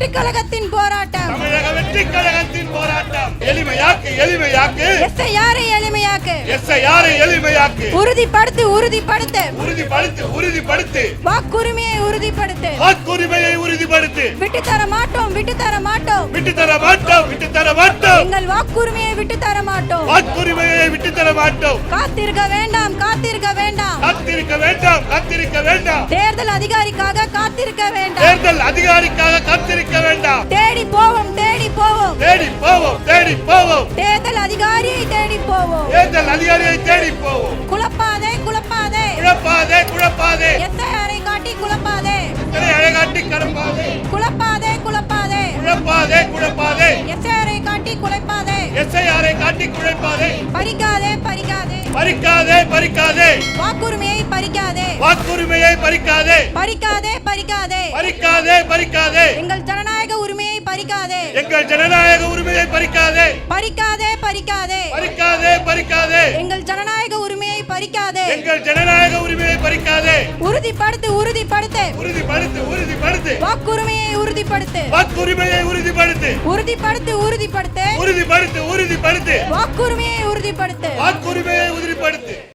வெற்றி கழகத்தின் போராட்டம். தமிழக வெற்றி கழகத்தின் போராட்டம். எளிமையாக்கு எளிமையாக்கு. SIR எளிமையாக்கு. SIR எளிமையாக்கு. உறுதிப்படுத்து உறுதிப்படுத்து. உறுதிப்படுத்து உறுதிப்படுத்து. வாக்குரிமையை உறுதிப்படுத்து. வாக்குரிமையை உறுதிப்படுத்து. விட்டு தர மாட்டோம் விட்டு தர மாட்டோம். விட்டு தர மாட்டோம் விட்டு தர மாட்டோம். எங்கள் வாக்குரிமையை விட்டு தர மாட்டோம். வாக்குரிமையை விட்டு தர மாட்டோம். காத்திருக்க வேண்டாம் காத்திருக்க வேண்டாம். காத்திருக்க வேண்டாம் காத்திருக்க வேண்டாம். தேர்தல் அதிகாரிக்காக காத்திருக்க வேண்டாம். தேர்தல் அதிகாரிக்காக காத்திருக்க வேண்டாம். தேடி போவோம் தேடி போவோம். தேடி போவோம் தேடி போவோம். தேர்தல் அதிகாரியை தேடி போவோம். தேர்தல் அதிகாரியை தேடி போவோம். குழப்பாதே குழப்பாதே. குழப்பாதே குழப்பாதே. SIR காட்டி குழப்பாதே. அழைகாட்டி கடப்பாதே. குழப்பாதே குழப்பாதே. குழப்பாதே குழப்பாதே. SIR காட்டி குழப்பாதே. SIR காட்டி குழப்பாதே. பறிக்காதே பறிக்காதே. பறிக்காதே பறிக்காதே. வாக்குரிமையை பறிக்காதே. வாக்குரிமையை பறிக்காதே. பறிக்காதே பறிக்காதே. பறிக்காதே பறிக்காதே. எங்கள் ஜனநாயக உரிமையை பறிக்காதே. எங்கள் ஜனநாயக உரிமையை பறிக்காதே. பறிக்காதே பறிக்காதே. பறிக்காதே பறிக்காதே. எங்கள் ஜனநாயக உரிமையை பறிக்காதே. எங்கள் ஜனநாயக உரிமையை பறிக்காதே. உறுதிப்படுத்து உறுதிப்படுத்து. உறுதிப்படுத்து உறுதிப்படுத்து. வாக்குரிமையை உறுதிப்படுத்து. வாக்குரிமையை உறுதிப்படுத்து. உறுதிப்படுத்து உறுதிப்படுத்து. உறுதிப்படுத்து உறுதிப்படுத்து. வாக்குரிமையை உறுதிப்படுத்து. வாக்குரிமையை உறுதிப்படுத்து.